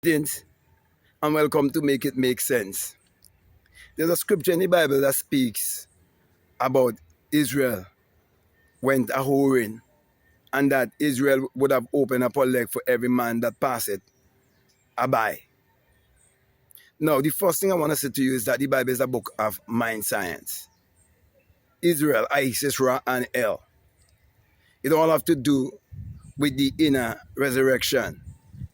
Greetings and welcome to Make It Make Sense. There's a scripture in the Bible that speaks about Israel went a whoring and that Israel would have opened up a leg for every man that passeth a by. Now, the first thing I want to say to you is that the Bible is a book of mind science. Israel, Isis, Ra, and El. It all have to do with the inner resurrection,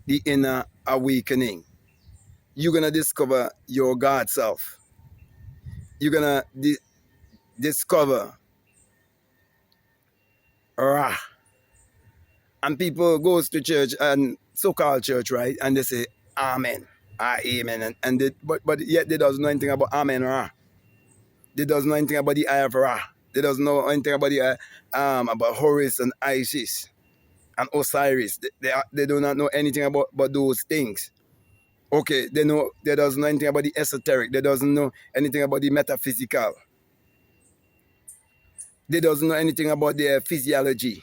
the inner awakening. You're going to discover your God self. You're going to discover Ra. And people goes to church and so-called church, right? And they say, Amen. Amen. And but yet they doesn't know anything about Amen Ra. They doesn't know anything about the Eye of Ra. They doesn't know anything about the about Horus and Isis and Osiris. They do not know anything about those things. Okay, they doesn't know anything about the esoteric. They doesn't know anything about the metaphysical. They doesn't know anything about their physiology,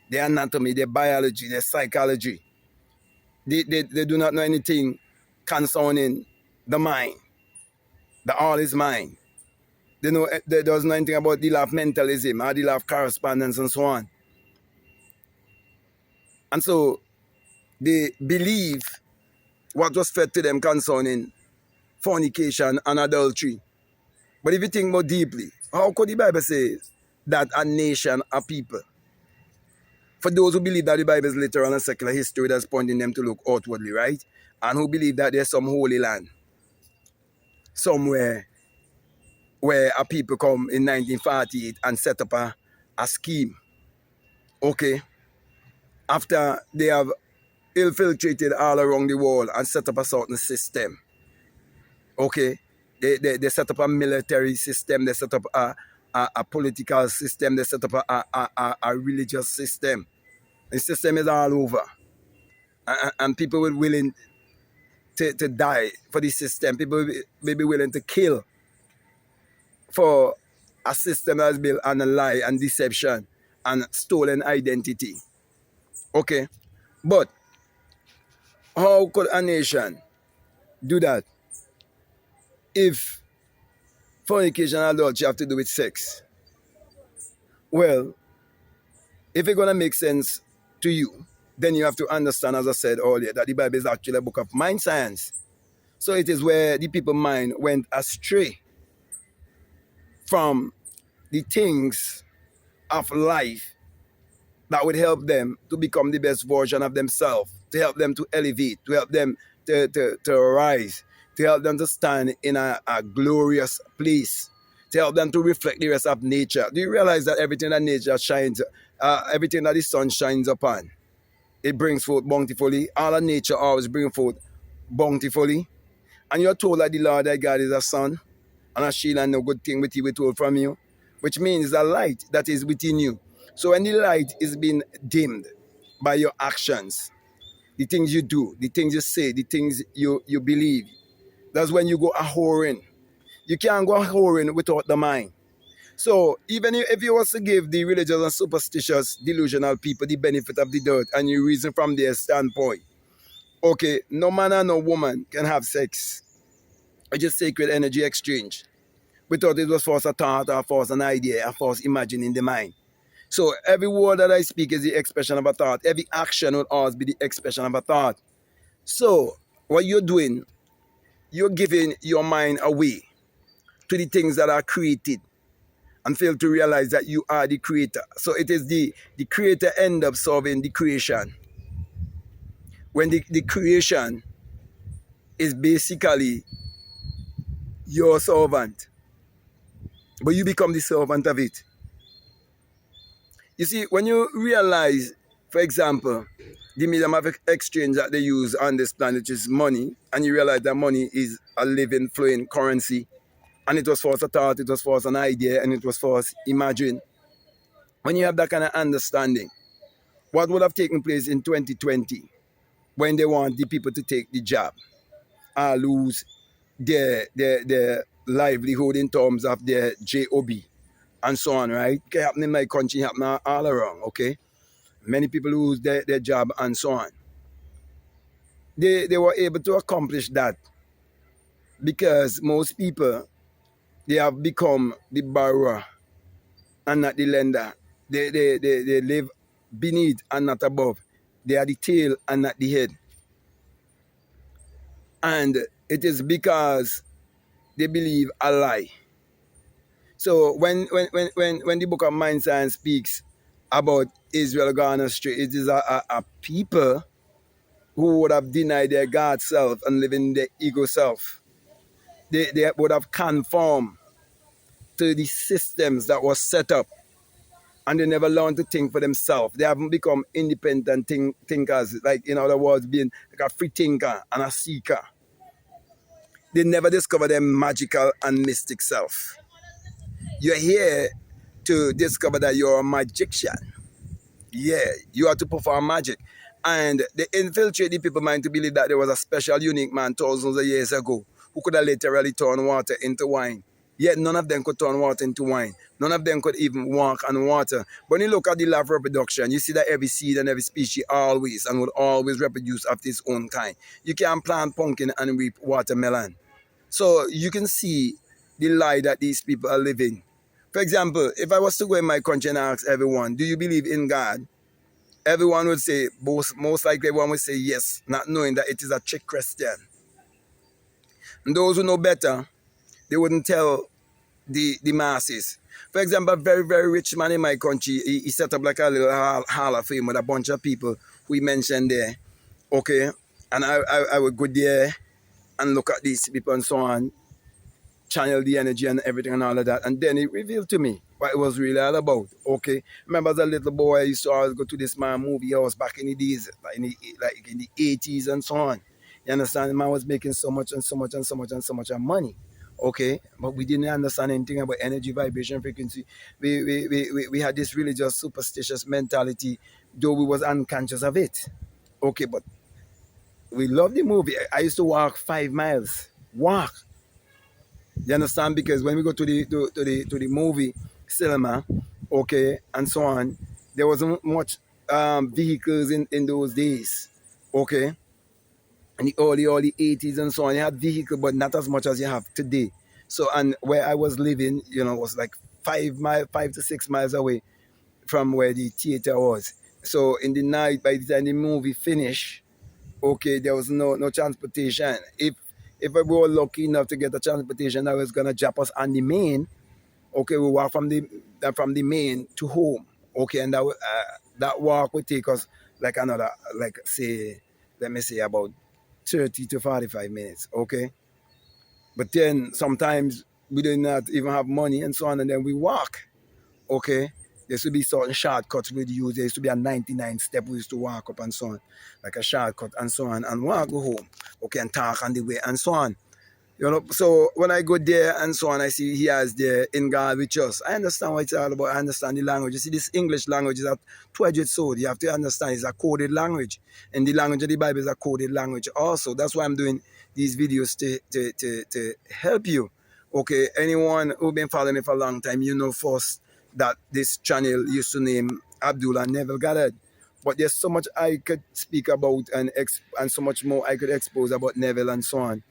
their anatomy, their biology, their psychology. They do not know anything concerning the mind. The all is mind. They doesn't know anything about the law of mentalism or the law of correspondence and so on. And so they believe what was fed to them concerning fornication and adultery. But if you think more deeply, how could the Bible say that a nation, a people? For those who believe that the Bible is literal and secular history that's pointing them to look outwardly, right? And who believe that there's some holy land somewhere where a people come in 1948 and set up a scheme. Okay. After they have infiltrated all around the world and set up a certain system. Okay. They set up a military system. They set up a political system. They set up a religious system. The system is all over. And people were willing to die for the system. People may be willing to kill for a system that's built on a lie and deception and stolen identity. Okay? But how could a nation do that if fornication and adultery have to do with sex? Well, if it's going to make sense to you, then you have to understand, as I said earlier, that the Bible is actually a book of mind science. So it is where the people's mind went astray from the things of life that would help them to become the best version of themselves, to help them to elevate, to help them to rise, to help them to stand in a glorious place, to help them to reflect the rest of nature. Do you realize that everything that nature shines, everything that the sun shines upon, it brings forth bountifully? All of nature always brings forth bountifully. And you're told that the Lord thy God is a sun and a shield, and no good thing with you withhold from you, which means the light that is within you. So when the light is being dimmed by your actions, the things you do, the things you say, the things you believe, that's when you go a whoring. You can't go a whoring without the mind. So even if you was to give the religious and superstitious, delusional people the benefit of the doubt and you reason from their standpoint, okay, no man and no woman can have sex. It's just sacred energy exchange. We thought it was first a thought or first an idea or first imagining the mind. So every word that I speak is the expression of a thought. Every action will always be the expression of a thought. So what you're doing, you're giving your mind away to the things that are created and fail to realize that you are the creator. So it is the creator end up solving the creation. When the creation is basically your servant, but you become the servant of it. You see, when you realize, for example, the medium of exchange that they use on this planet is money, and you realize that money is a living, flowing currency, and it was first a thought, it was first an idea, and it was first imagined. When you have that kind of understanding, what would have taken place in 2020 when they want the people to take the job or lose their livelihood in terms of their job and so on, right? It can happen in my country, happen all around, okay? Many people lose their job and so on. they were able to accomplish that because most people, they have become the borrower and not the lender. They live beneath and not above. They are the tail and not the head. And it is because they believe a lie. So when the book of Mind Science speaks about Israel gone astray, it is a people who would have denied their God self and live in their ego self. They would have conformed to the systems that was set up, and they never learned to think for themselves. They haven't become independent thinkers, like in other words, being like a free thinker and a seeker. They never discover their magical and mystic self. You're here to discover that you're a magician. Yeah, you have to perform magic. And they infiltrate the people's mind to believe that there was a special, unique man thousands of years ago who could have literally turned water into wine. Yet none of them could turn water into wine. None of them could even walk on water. But when you look at the law of reproduction, you see that every seed and every species always and will always reproduce of its own kind. You can plant pumpkin and reap watermelon. So you can see the lie that these people are living. For example, if I was to go in my country and ask everyone, do you believe in God? Everyone would say, most likely everyone would say yes, not knowing that it is a trick question. And those who know better, they wouldn't tell the masses. For example, a very, very rich man in my country, he set up like a little hall of fame with a bunch of people who he mentioned there. Okay? And I would go there and look at these people and so on, channel the energy and everything and all of that. And then it revealed to me what it was really all about. Okay. Remember as a little boy, I used to always go to this man movie house back in the days, like in the 80s and so on. You understand? The man was making so much and so much and so much and so much of money. Okay. But we didn't understand anything about energy, vibration, frequency. We had this religious, superstitious mentality, though we was unconscious of it. Okay, but we loved the movie. I used to walk 5 miles. Walk. You understand? Because when we go to the movie cinema, okay, and so on, there wasn't much vehicles in those days, okay. In the early 80s and so on, you had vehicles, but not as much as you have today. So, and where I was living, was like 5 to 6 miles away from where the theater was. So in the night, by the time the movie finished, okay, there was no transportation. If we were lucky enough to get a transportation that was gonna drop us on the main, okay, we walk from the main to home, okay, and that walk would take us like another, like say, let me say about 30 to 45 minutes, okay. But then sometimes we did not even have money and so on, and then we walk, okay. There used to be certain shortcuts we'd use. There used to be a 99 step we used to walk up and so on, like a shortcut and so on, and walk go home, okay, and talk on the way and so on. So when I go there and so on, I see he has the in God with us. I understand what it's all about. I understand the language. You see, this English language is a two-edged sword. You have to understand it's a coded language. And the language of the Bible is a coded language also. That's why I'm doing these videos to help you. Okay, anyone who's been following me for a long time, you know first that this channel used to name Abdullah Neville Goddard. But there's so much I could speak about and so much more I could expose about Neville and so on.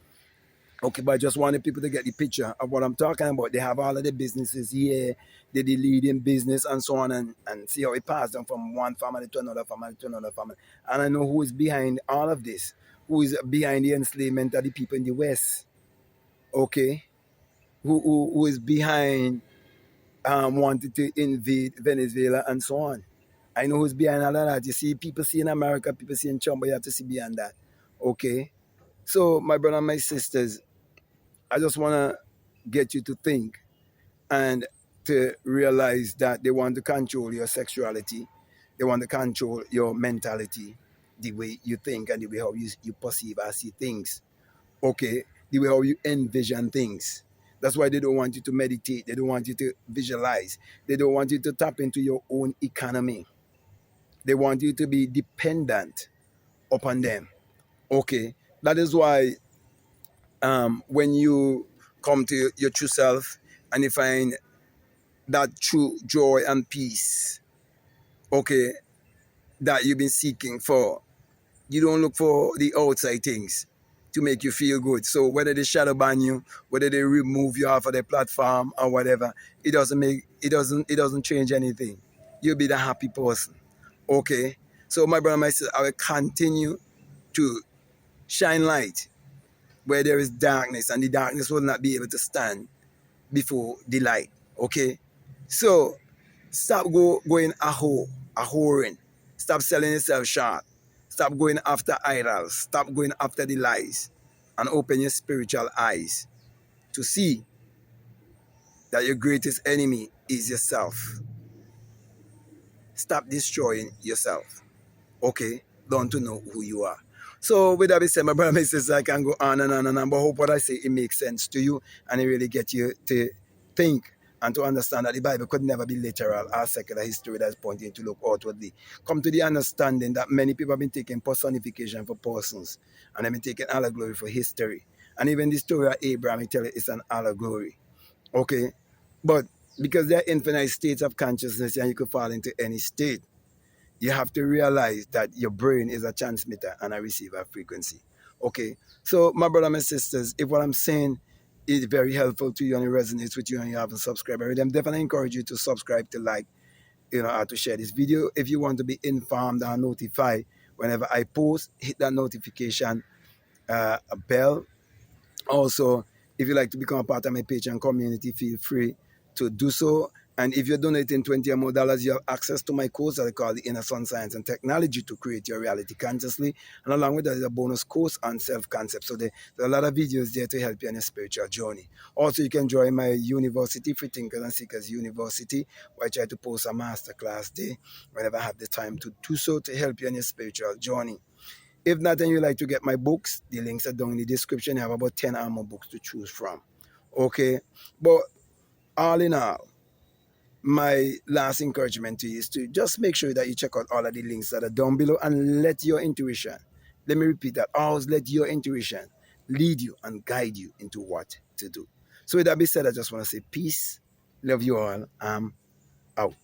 Okay, but I just wanted people to get the picture of what I'm talking about. They have all of the businesses here, they're the leading business and so on, and see how it passed them from one family to another family to another family. And I know who is behind all of this, who is behind the enslavement of the people in the West, okay? Who is behind wanting to invade Venezuela and so on. I know who's behind all of that. You see, people see in America, people see in China, but you have to see beyond that, okay? So, my brother and my sisters, I just want to get you to think and to realize that they want to control your sexuality. They want to control your mentality, the way you think and the way how you perceive or see things. Okay, the way how you envision things. That's why they don't want you to meditate. They don't want you to visualize. They don't want you to tap into your own economy. They want you to be dependent upon them. Okay, that is why when you come to your true self and you find that true joy and peace, okay, that you've been seeking for, You don't look for the outside things to make you feel good. So whether they shadow ban you, whether they remove you off of their platform or whatever, it doesn't change anything. You'll be the happy person. Okay. So my brother, my sister, I will continue to shine light where there is darkness, and the darkness will not be able to stand before the light. Okay. So stop going a whoring. Stop selling yourself short. Stop going after idols. Stop going after the lies. And open your spiritual eyes to see that your greatest enemy is yourself. Stop destroying yourself. Okay? Learn to know who you are. So with that being said, my brother, my sister, I can go on and on and on, but I hope what I say, it makes sense to you and it really gets you to think and to understand that the Bible could never be literal or secular history that's pointing to look outwardly. Come to the understanding that many people have been taking personification for persons and they've been taking allegory for history. And even the story of Abraham, I tell you, it's an allegory. Okay? But because there are infinite states of consciousness and you could fall into any state, you have to realize that your brain is a transmitter and a receiver of frequency. Okay, so my brother, my sisters, if what I'm saying is very helpful to you and it resonates with you and you haven't subscribed already, I'm definitely encourage you to subscribe, to like, or to share this video. If you want to be informed and notified whenever I post, hit that notification bell. Also, if you'd like to become a part of my Patreon community, feel free to do so. And if you're donating $20 or more, you have access to my course that I call the Inner Sun Science and Technology to create your reality consciously. And along with that is a bonus course on self-concept. So there are a lot of videos there to help you on your spiritual journey. Also, you can join my university, Free Thinkers and Seekers University, where I try to post a masterclass day whenever I have the time to do so to help you on your spiritual journey. If not, and you like to get my books, the links are down in the description. I have about 10 or more books to choose from. Okay? But all in all, my last encouragement to you is to just make sure that you check out all of the links that are down below and let your intuition, let me repeat that, always let your intuition lead you and guide you into what to do. So with that being said, I just want to say peace, love you all, I'm out.